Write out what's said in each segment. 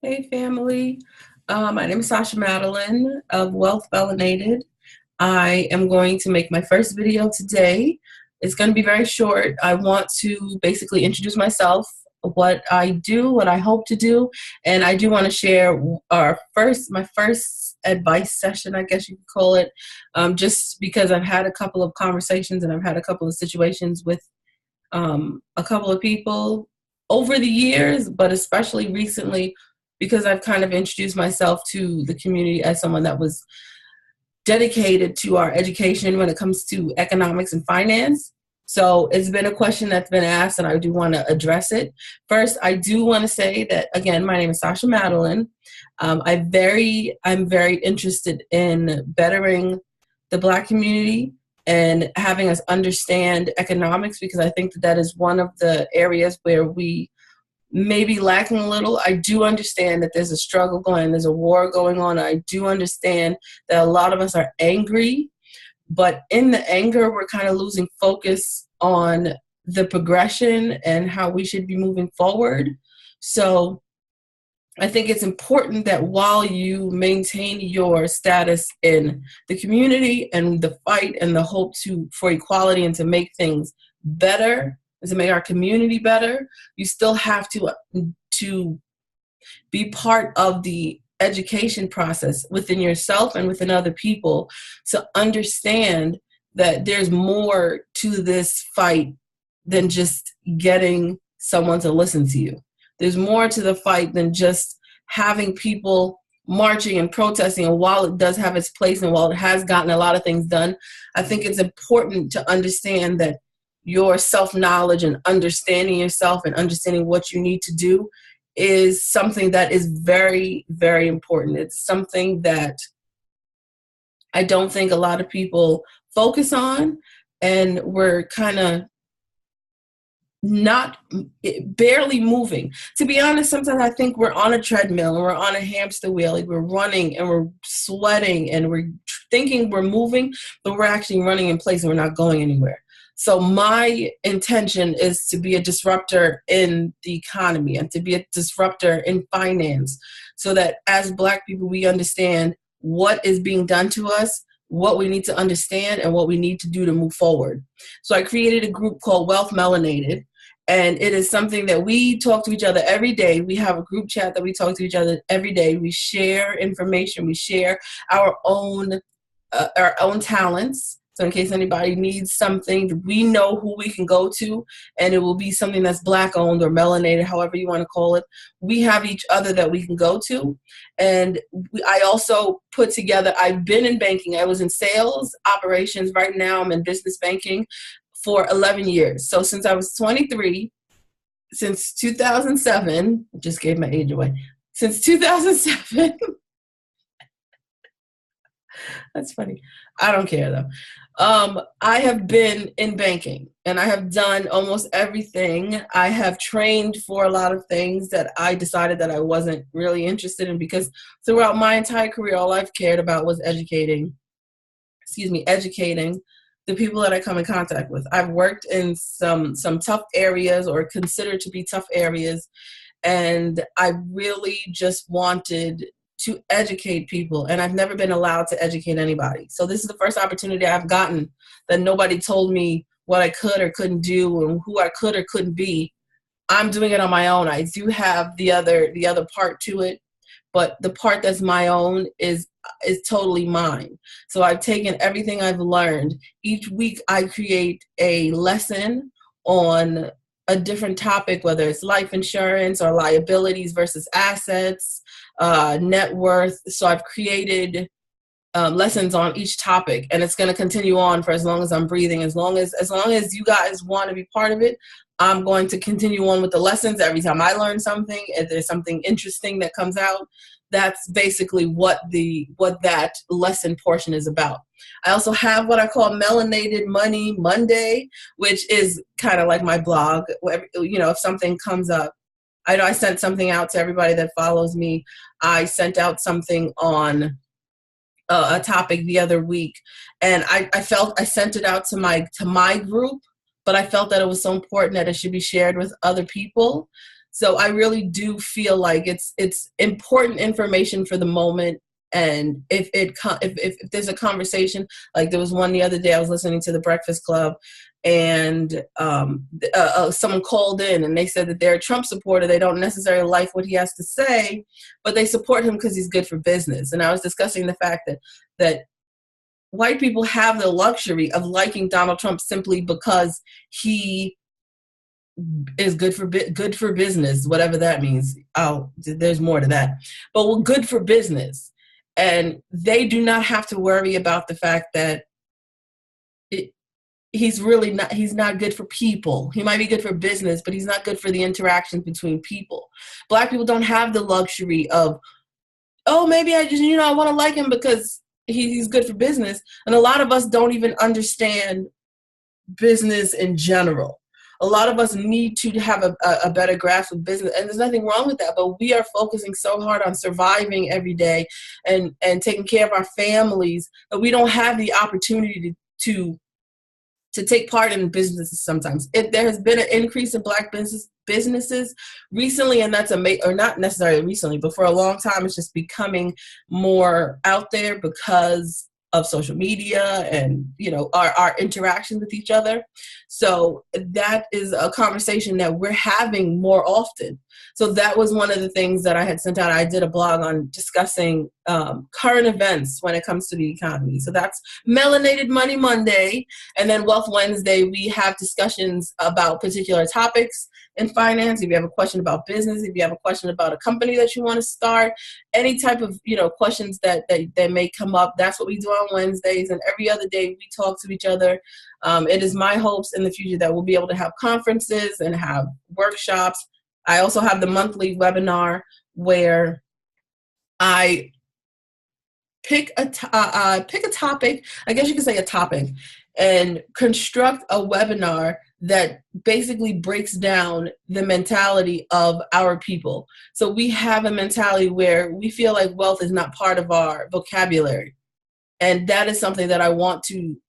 Hey family, my name is Sasha Madeline of Wealth Melanated. I am going to make my first video today. It's going to be very short. I want to basically introduce myself, what I do, what I hope to do, and I do want to share my first advice session, I guess you could call it, just because I've had a couple of conversations and I've had a couple of situations with a couple of people over the years, but especially recently because I've kind of introduced myself to the community as someone that was dedicated to our education when it comes to economics and finance. So it's been a question that's been asked, and I do want to address it. First, I do want to say that, again, my name is Sasha Madeline. I'm very interested in bettering the Black community and having us understand economics, because I think that is one of the areas where we may be lacking a little. I do understand that there's a struggle going, there's a war going on. I do understand that a lot of us are angry, but in the anger, we're kind of losing focus on the progression and how we should be moving forward. So I think it's important that while you maintain your status in the community and the fight and the hope for equality and to make things better, and to make our community better, you still have to be part of the education process within yourself and within other people to understand that there's more to this fight than just getting someone to listen to you. There's more to the fight than just having people marching and protesting. And while it does have its place and while it has gotten a lot of things done, I think it's important to understand that your self-knowledge and understanding yourself and understanding what you need to do is something that is very, very important. It's something that I don't think a lot of people focus on, and we're kind of not barely moving. To be honest, sometimes I think we're on a treadmill and we're on a hamster wheel. Like, we're running and we're sweating and we're thinking we're moving, but we're actually running in place and we're not going anywhere. So my intention is to be a disruptor in the economy and to be a disruptor in finance, so that as Black people, we understand what is being done to us, what we need to understand, and what we need to do to move forward. So I created a group called Wealth Melanated, and it is something that we talk to each other every day. We have a group chat that we talk to each other every day. We share information. We share our own talents. So in case anybody needs something, we know who we can go to, and it will be something that's Black owned or melanated, however you want to call it. We have each other that we can go to. And I also put together, I've been in banking. I was in sales operations. Right now I'm in business banking for 11 years. So since I was 23, since 2007, just gave my age away. Since 2007, that's funny. I don't care though. I have been in banking and I have done almost everything. I have trained for a lot of things that I decided that I wasn't really interested in, because throughout my entire career, all I've cared about was educating the people that I come in contact with. I've worked in some tough areas, or considered to be tough areas, and I really just wanted to educate people, and I've never been allowed to educate anybody. So this is the first opportunity I've gotten that nobody told me what I could or couldn't do and who I could or couldn't be. I'm doing it on my own. I do have the other part to it, but the part that's my own is totally mine. So I've taken everything I've learned. Each week I create a lesson on a different topic, whether it's life insurance or liabilities versus assets, net worth. So I've created lessons on each topic, and it's going to continue on for as long as I'm breathing. As long as you guys want to be part of it, I'm going to continue on with the lessons. Every time I learn something, if there's something interesting that comes out, that's basically what that lesson portion is about. I also have what I call Melanated Money Monday, which is kind of like my blog. If something comes up, I know I sent something out to everybody that follows me. I sent out something on a topic the other week, and I felt I sent it out to my group, but I felt that it was so important that it should be shared with other people. So I really do feel like it's important information for the moment. And if there's a conversation, like there was one the other day, I was listening to the Breakfast Club, and someone called in and they said that they're a Trump supporter. They don't necessarily like what he has to say, but they support him because he's good for business. And I was discussing the fact that white people have the luxury of liking Donald Trump simply because he is good for business, whatever that means. There's more to that, but we're good for business, and they do not have to worry about the fact that he's not good for people. He might be good for business, but he's not good for the interactions between people. Black people don't have the luxury of, oh, maybe I just, I want to like him because he's good for business. And a lot of us don't even understand business in general. A lot of us need to have a better grasp of business, and there's nothing wrong with that, but we are focusing so hard on surviving every day and taking care of our families that we don't have the opportunity to take part in businesses sometimes. There has been an increase in Black businesses recently, and that's or not necessarily recently, but for a long time, it's just becoming more out there because of social media and, our interaction with each other. So that is a conversation that we're having more often. So that was one of the things that I had sent out. I did a blog on discussing current events when it comes to the economy. So that's Melanated Money Monday. And then Wealth Wednesday, we have discussions about particular topics in finance. If you have a question about business, if you have a question about a company that you want to start, any type of, questions that may come up, that's what we do on Wednesdays. And every other day we talk to each other. It is my hopes in the future that we'll be able to have conferences and have workshops. I also have the monthly webinar where I pick a topic, I guess you could say a topic, and construct a webinar that basically breaks down the mentality of our people. So we have a mentality where we feel like wealth is not part of our vocabulary. And that is something that I want to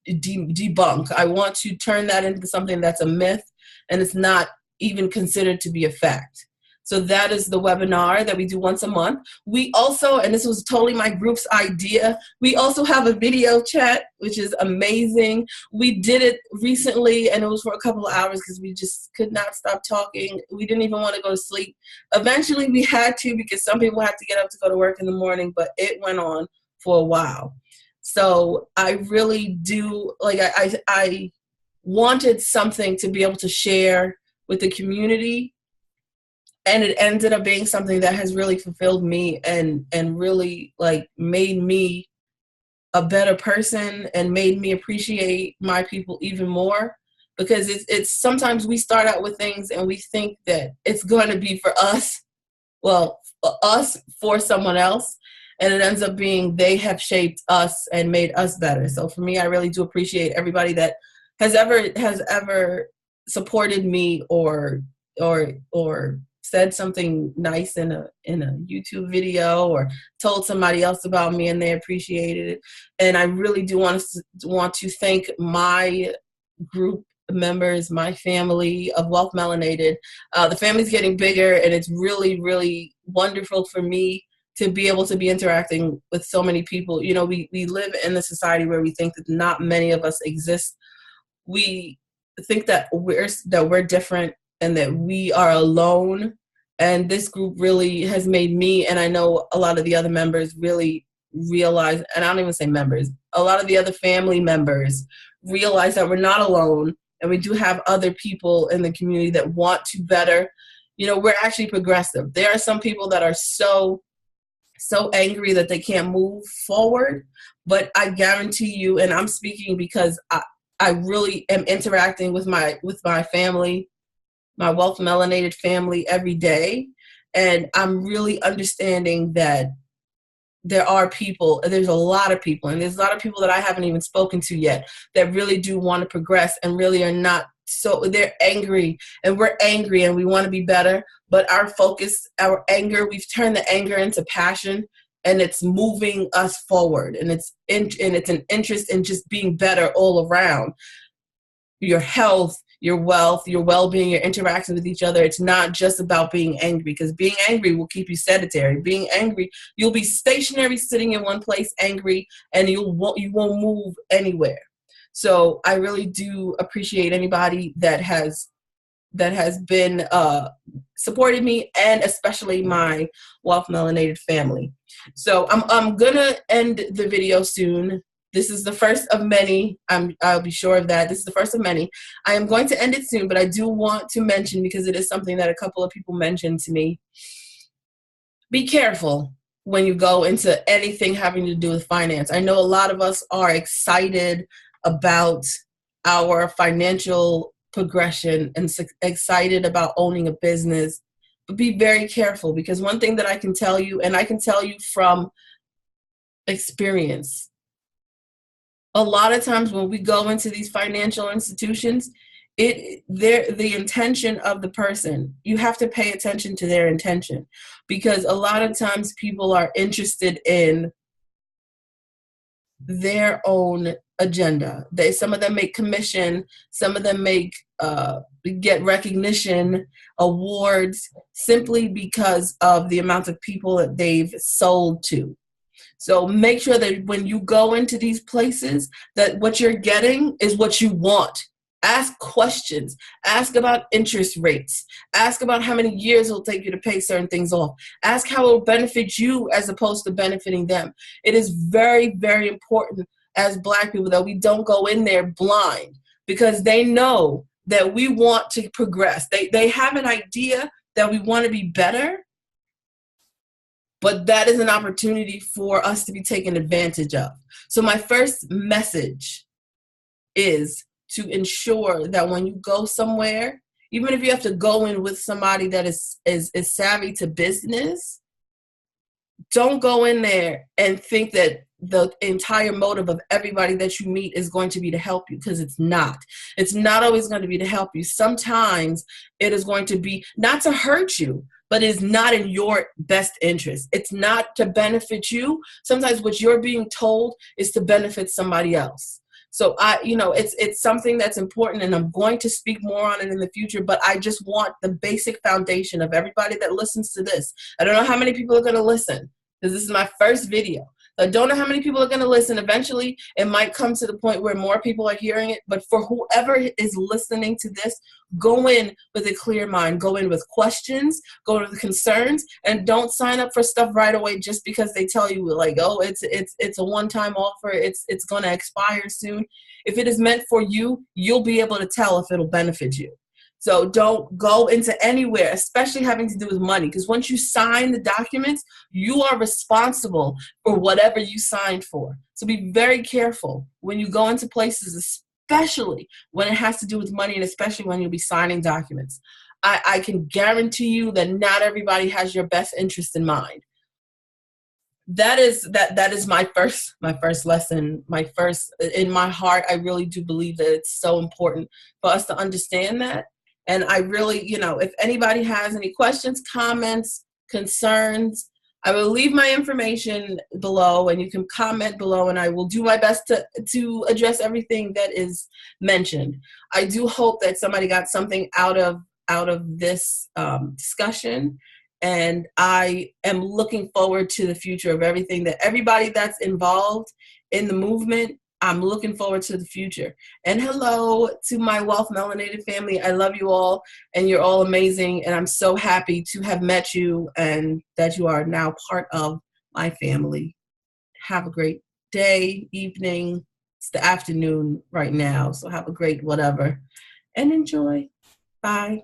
debunk. I want to turn that into something that's a myth, and it's not even considered to be a fact. So that is the webinar that we do once a month. We also, and this was totally my group's idea, we also have a video chat, which is amazing. We did it recently, and it was for a couple of hours because we just could not stop talking. We didn't even want to go to sleep. Eventually we had to, because some people have to get up to go to work in the morning, but it went on for a while. So I really do, I wanted something to be able to share with the community. And it ended up being something that has really fulfilled me and really made me a better person and made me appreciate my people even more. Because it's sometimes we start out with things and we think that it's going to be for us, for us for someone else. And it ends up being they have shaped us and made us better. So for me, I really do appreciate everybody that has ever supported me or said something nice in a YouTube video or told somebody else about me and they appreciated it. And I really do want to thank my group members, my family of Wealth Melanated. The family's getting bigger, and it's really, really wonderful for me to be able to be interacting with so many people. We live in a society where we think that not many of us exist. We think that we're different and that we are alone. And this group really has made me, and I know a lot of the other members really realize, and I don't even say members, a lot of the other family members realize that we're not alone, and we do have other people in the community that want to better. We're actually progressive. There are some people that are so angry that they can't move forward, but I guarantee you, and I'm speaking because I really am interacting with my family, my Wealth Melanated family every day. And I'm really understanding that there's a lot of people, and there's a lot of people that I haven't even spoken to yet that really do want to progress and really are not. So they're angry, and we're angry, and we want to be better. But our focus, our anger, we've turned the anger into passion, and it's moving us forward. And it's an interest in just being better all around. Your health, your wealth, your well-being, your interactions with each other. It's not just about being angry, because being angry will keep you sedentary. Being angry, you'll be stationary, sitting in one place, angry, and you won't move anywhere. So I really do appreciate anybody that has been supported me, and especially my Wealth Melanated family. So I'm gonna end the video soon. This is the first of many. I'll be sure of that. This is the first of many. I am going to end it soon, but I do want to mention, because it is something that a couple of people mentioned to me. Be careful when you go into anything having to do with finance. I know a lot of us are excited about our financial progression and excited about owning a business, but be very careful, because one thing that I can tell you, and I can tell you from experience, a lot of times when we go into these financial institutions, the intention of the person, you have to pay attention to their intention, because a lot of times people are interested in their own agenda. Some of them make commission, some of them get recognition, awards, simply because of the amount of people that they've sold to. So make sure that when you go into these places, that what you're getting is what you want. Ask questions. Ask about interest rates. Ask about how many years it'll take you to pay certain things off. Ask how it will benefit you as opposed to benefiting them. It is very, very important as Black people that we don't go in there blind, because they know that we want to progress. They have an idea that we want to be better, but that is an opportunity for us to be taken advantage of. So my first message is to ensure that when you go somewhere, even if you have to go in with somebody that is savvy to business, don't go in there and think that the entire motive of everybody that you meet is going to be to help you, because it's not. It's not always going to be to help you. Sometimes it is going to be not to hurt you, but it's not in your best interest. It's not to benefit you. Sometimes what you're being told is to benefit somebody else. So it's something that's important, and I'm going to speak more on it in the future, but I just want the basic foundation of everybody that listens to this. I don't know how many people are going to listen, because this is my first video. I don't know how many people are going to listen. Eventually, it might come to the point where more people are hearing it. But for whoever is listening to this, go in with a clear mind. Go in with questions. Go in with concerns. And don't sign up for stuff right away just because they tell you, like, oh, it's a one-time offer. It's going to expire soon. If it is meant for you, you'll be able to tell if it'll benefit you. So don't go into anywhere, especially having to do with money, because once you sign the documents, you are responsible for whatever you signed for. So be very careful when you go into places, especially when it has to do with money, and especially when you'll be signing documents. I can guarantee you that not everybody has your best interest in mind. That is my first lesson. In my heart, I really do believe that it's so important for us to understand that. And I really, if anybody has any questions, comments, concerns, I will leave my information below, and you can comment below, and I will do my best to address everything that is mentioned. I do hope that somebody got something out of this discussion, and I am looking forward to the future of everything, that everybody that's involved in the movement, I'm looking forward to the future. And hello to my Wealth Melanated family. I love you all, and you're all amazing. And I'm so happy to have met you and that you are now part of my family. Have a great day, evening. It's the afternoon right now, so have a great whatever and enjoy. Bye.